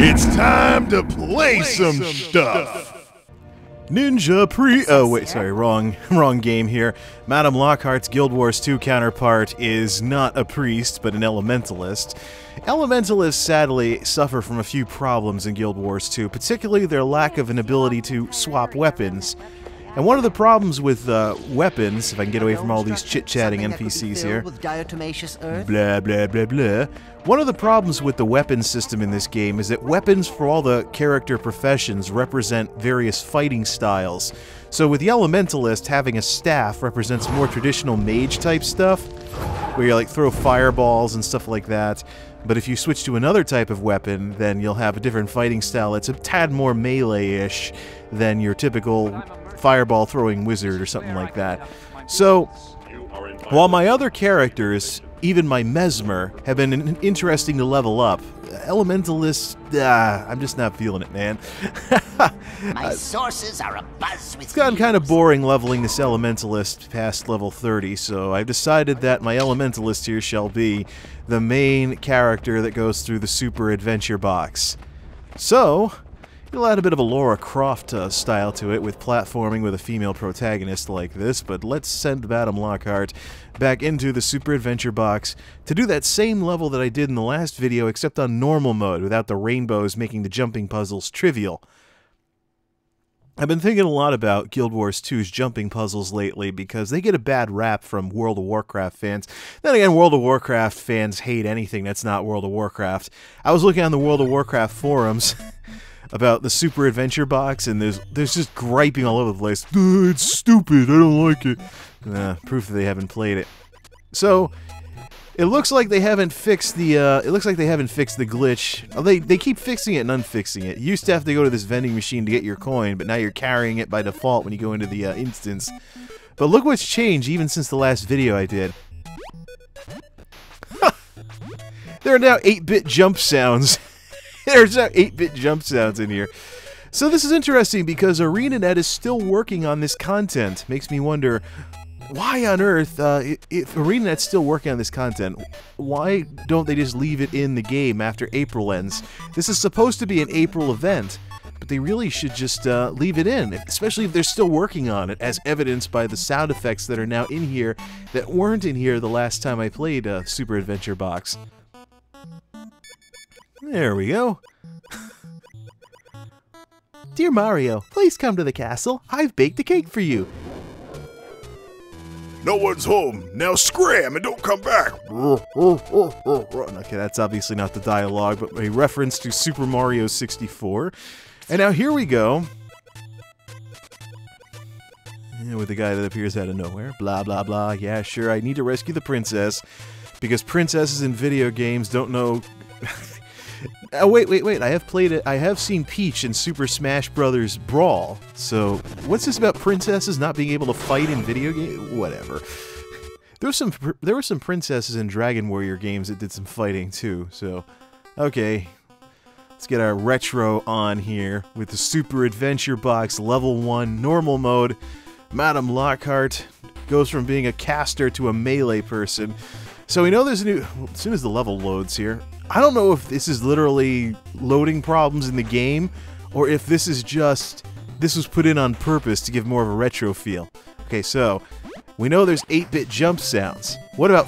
It's time to play some stuff! Oh wait, sorry, wrong game here. Madame Lockhart's Guild Wars 2 counterpart is not a priest, but an elementalist. Elementalists sadly suffer from a few problems in Guild Wars 2, particularly their lack of an ability to swap weapons. And one of the problems with weapons, if I can get away from all these chit-chatting NPCs here, blah blah blah blah, one of the problems with the weapons system in this game is that weapons for all the character professions represent various fighting styles. So with the Elementalist, having a staff represents more traditional mage-type stuff, where you like throw fireballs and stuff like that. But if you switch to another type of weapon, then you'll have a different fighting style that's a tad more melee-ish than your typical fireball throwing wizard or something like that. So, while my other characters, even my Mesmer, have been interesting to level up, Elementalist, I'm just not feeling it, man. My sources are abuzz with It's gotten kind of boring leveling this Elementalist past level 30, so I've decided that my Elementalist here shall be the main character that goes through the Super Adventure box. So, it'll add a bit of a Lara Croft style to it with platforming with a female protagonist like this, but let's send Madame Lockhart back into the Super Adventure box to do that same level that I did in the last video, except on normal mode, without the rainbows making the jumping puzzles trivial. I've been thinking a lot about Guild Wars 2's jumping puzzles lately because they get a bad rap from World of Warcraft fans. Then again, World of Warcraft fans hate anything that's not World of Warcraft. I was looking on the World of Warcraft forums about the Super Adventure box, and there's just griping all over the place. It's stupid, I don't like it. Proof that they haven't played it. So, it looks like they haven't fixed the, glitch. Oh, they keep fixing it and unfixing it. You used to have to go to this vending machine to get your coin, but now you're carrying it by default when you go into the instance. But look what's changed even since the last video I did. There are now 8-bit jump sounds. There's now 8-bit jump sounds in here. So this is interesting because ArenaNet is still working on this content. Makes me wonder, why on earth, if ArenaNet's still working on this content, why don't they just leave it in the game after April ends? This is supposed to be an April event, but they really should just leave it in, especially if they're still working on it, as evidenced by the sound effects that are now in here that weren't in here the last time I played Super Adventure Box. There we go. Dear Mario, please come to the castle. I've baked a cake for you. No one's home. Now scram and don't come back. Okay, that's obviously not the dialogue, but a reference to Super Mario 64. And now here we go. Yeah, with the guy that appears out of nowhere. Blah, blah, blah. Yeah, sure, I need to rescue the princess. Because princesses in video games don't know... Oh, wait, I have played it. I have seen Peach in Super Smash Bros. Brawl. So, what's this about princesses not being able to fight in video games? Whatever. There were some princesses in Dragon Warrior games that did some fighting, too. So, okay. Let's get our retro on here with the Super Adventure Box Level 1 Normal Mode. Madame Lockhart goes from being a caster to a melee person. So we know there's a new... As soon as the level loads here... I don't know if this is literally loading problems in the game, or if this is just... This was put in on purpose to give more of a retro feel. Okay, so... We know there's 8-bit jump sounds. What about...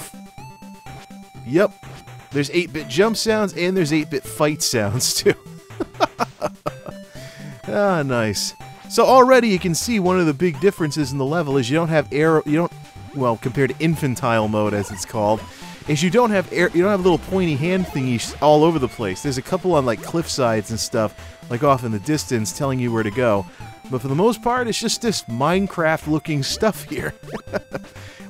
Yep. There's 8-bit jump sounds, and there's 8-bit fight sounds, too. Ah, nice. So already you can see one of the big differences in the level is you don't have arrow... You don't... Well, compared to infantile mode, as it's called... is you don't have little pointy hand thingies all over the place. There's a couple on like cliff sides and stuff, like off in the distance, telling you where to go. But for the most part, it's just this Minecraft-looking stuff here,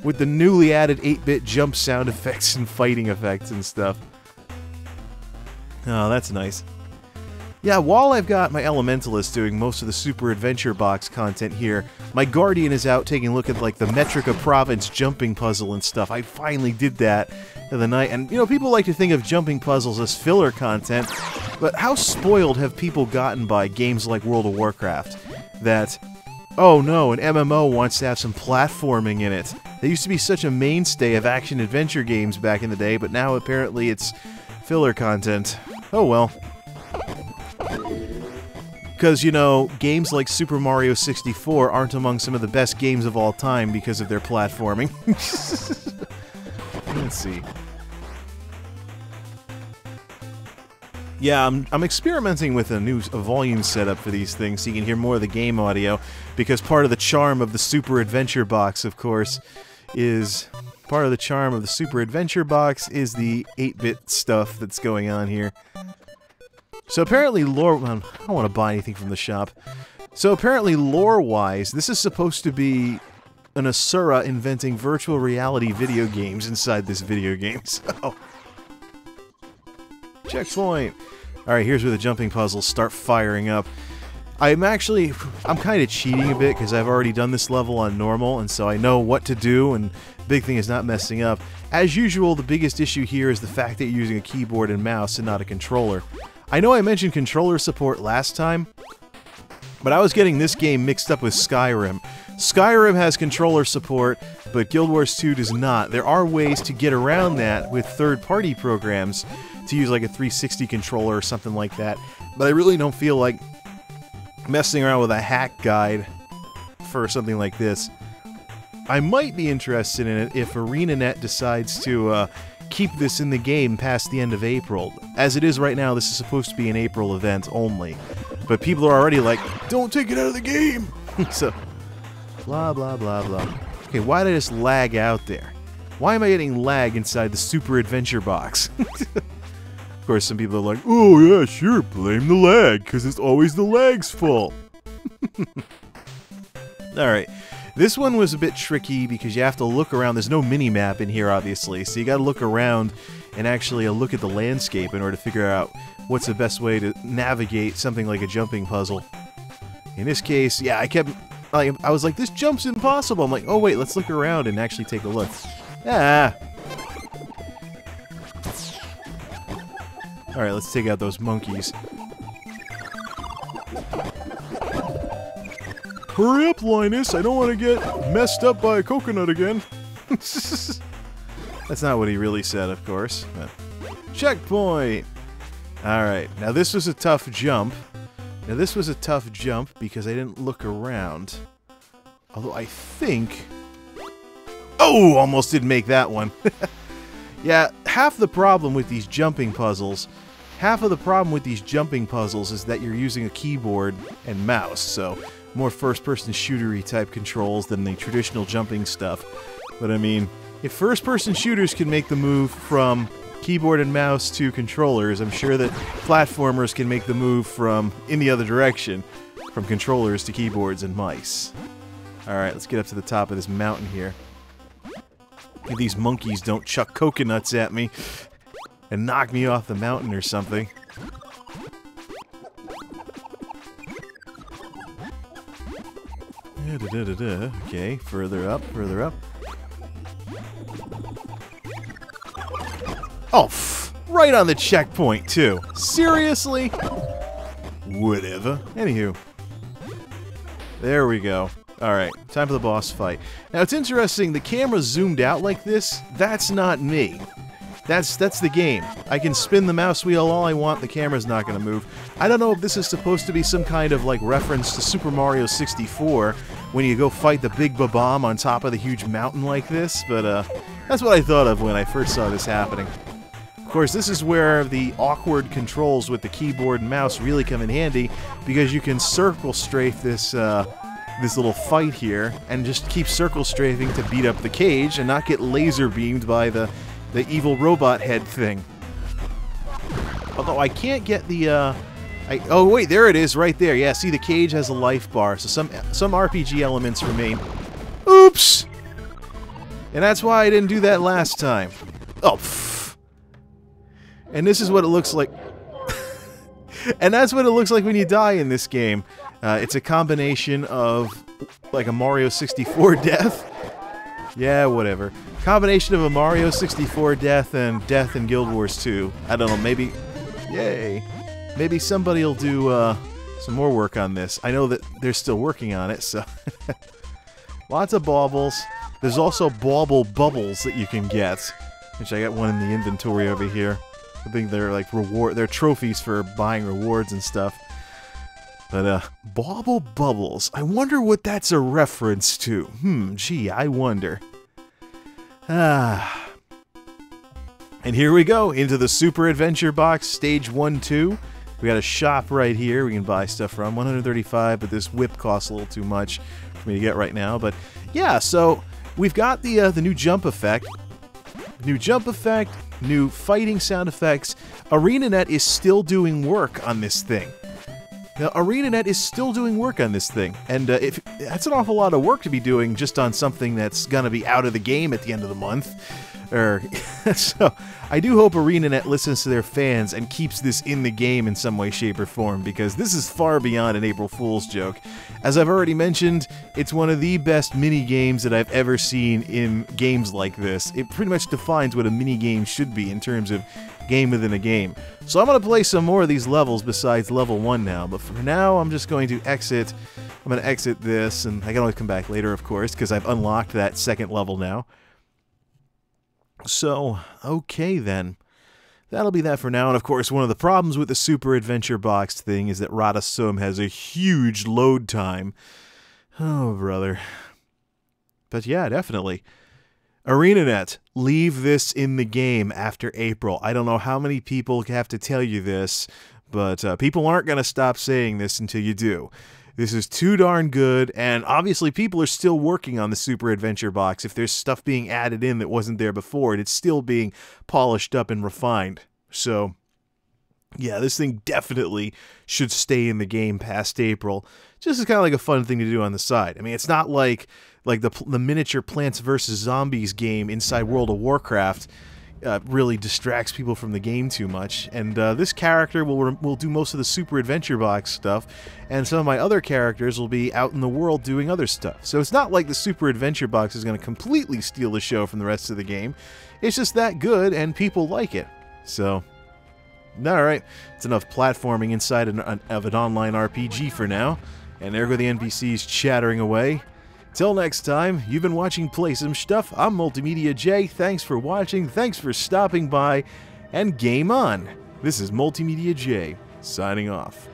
with the newly added 8-bit jump sound effects and fighting effects and stuff. Oh, that's nice. Yeah, while I've got my Elementalist doing most of the Super Adventure Box content here, my Guardian is out taking a look at, like, the Metrica Province jumping puzzle and stuff. I finally did that the other night, and, you know, people like to think of jumping puzzles as filler content, but how spoiled have people gotten by games like World of Warcraft that, oh no, an MMO wants to have some platforming in it. They used to be such a mainstay of action-adventure games back in the day, but now apparently it's filler content. Oh well. Because, you know, games like Super Mario 64 aren't among some of the best games of all time because of their platforming. Let's see. Yeah, I'm experimenting with a volume setup for these things so you can hear more of the game audio, because part of the charm of the Super Adventure Box, of course, is... Part of the charm of the Super Adventure Box is the 8-bit stuff that's going on here. So apparently lore... I don't want to buy anything from the shop. So apparently lore-wise, this is supposed to be an Asura inventing virtual reality video games inside this video game. So... Checkpoint! Alright, here's where the jumping puzzles start firing up. I'm kind of cheating a bit because I've already done this level on normal, and so I know what to do, and the big thing is not messing up. As usual, the biggest issue here is the fact that you're using a keyboard and mouse and not a controller. I know I mentioned controller support last time, but I was getting this game mixed up with Skyrim. Skyrim has controller support, but Guild Wars 2 does not. There are ways to get around that with third-party programs to use like a 360 controller or something like that, but I really don't feel like messing around with a hack guide for something like this. I might be interested in it if ArenaNet decides to keep this in the game past the end of April. As it is right now, this is supposed to be an April event only. But people are already like, don't take it out of the game! So, blah blah blah blah. Okay, why did I just lag out there? Why am I getting lag inside the Super Adventure Box? Of course, some people are like, oh yeah, sure, blame the lag, because it's always the lag's fault. Alright, this one was a bit tricky because you have to look around. There's no mini-map in here, obviously, so you gotta look around and actually look at the landscape in order to figure out what's the best way to navigate something like a jumping puzzle. In this case, yeah, I was like, this jump's impossible. I'm like, oh wait, let's look around and actually take a look. Ah! Alright, let's take out those monkeys. Hurry up, Linus! I don't want to get messed up by a coconut again. That's not what he really said, of course. But checkpoint! Alright, now this was a tough jump. Now this was a tough jump because I didn't look around. Although I think... Oh! Almost didn't make that one. Yeah, half the problem with these jumping puzzles... Half of the problem with these jumping puzzles is that you're using a keyboard and mouse, so more first-person shootery type controls than the traditional jumping stuff. But I mean, if first-person shooters can make the move from keyboard and mouse to controllers, I'm sure that platformers can make the move from in the other direction, from controllers to keyboards and mice. Alright, let's get up to the top of this mountain here. If these monkeys don't chuck coconuts at me and knock me off the mountain or something. Okay, further up, further up. Oh, right on the checkpoint, too. Seriously? Whatever. Anywho. There we go. Alright, time for the boss fight. Now, it's interesting, the camera zoomed out like this. That's not me. That's the game. I can spin the mouse wheel all I want, the camera's not going to move. I don't know if this is supposed to be some kind of, like, reference to Super Mario 64, when you go fight the Big Ba-Bomb on top of the huge mountain like this, but, that's what I thought of when I first saw this happening. Of course, this is where the awkward controls with the keyboard and mouse really come in handy, because you can circle strafe this, this little fight here, and just keep circle strafing to beat up the cage and not get laser beamed by the evil robot head thing. Although I can't get the, oh wait, there it is, right there. Yeah, see, the cage has a life bar, so some RPG elements remain. Oops! And that's why I didn't do that last time. Oh, pfft. And this is what it looks like. And that's what it looks like when you die in this game. It's a combination of, like, a Mario 64 death. Yeah, whatever. Combination of a Mario 64 death and death in Guild Wars 2. I don't know, maybe... Yay. Maybe somebody will do some more work on this. I know that they're still working on it, so... Lots of baubles. There's also bauble bubbles that you can get. Which I got one in the inventory over here. I think they're like they're trophies for buying rewards and stuff. But bauble bubbles. I wonder what that's a reference to. Gee, I wonder. And here we go into the Super Adventure Box Stage 1-2. We got a shop right here we can buy stuff from. 135, but this whip costs a little too much for me to get right now. But yeah, so we've got the new jump effect. New jump effect, new fighting sound effects. ArenaNet is still doing work on this thing. Now, ArenaNet is still doing work on this thing, and that's an awful lot of work to be doing just on something that's gonna be out of the game at the end of the month. So, I do hope ArenaNet listens to their fans and keeps this in the game in some way, shape, or form, because this is far beyond an April Fool's joke. As I've already mentioned, it's one of the best mini-games that I've ever seen in games like this. It pretty much defines what a mini-game should be in terms of game within a game. So I'm going to play some more of these levels besides level 1 now, but for now I'm just going to exit. I'm going to exit this, and I can always come back later, of course, because I've unlocked that second level now. So, okay then. That'll be that for now, and of course one of the problems with the Super Adventure Box thing is that Radasum has a huge load time. Oh, brother. But yeah, definitely. ArenaNet, leave this in the game after April. I don't know how many people have to tell you this, but people aren't going to stop saying this until you do. This is too darn good, and obviously people are still working on the Super Adventure Box. If there's stuff being added in that wasn't there before, it's still being polished up and refined. So, yeah, this thing definitely should stay in the game past April. Just as kind of like a fun thing to do on the side. I mean, it's not like the miniature Plants vs. Zombies game inside World of Warcraft really distracts people from the game too much. And this character will do most of the Super Adventure Box stuff, and some of my other characters will be out in the world doing other stuff. So it's not like the Super Adventure Box is going to completely steal the show from the rest of the game. It's just that good, and people like it. So, alright, it's enough platforming inside of an online RPG for now. And there go the NPCs chattering away. Till next time, you've been watching Play Some Stuff. I'm MultimediaJay. Thanks for watching, thanks for stopping by, and game on! This is MultimediaJay, signing off.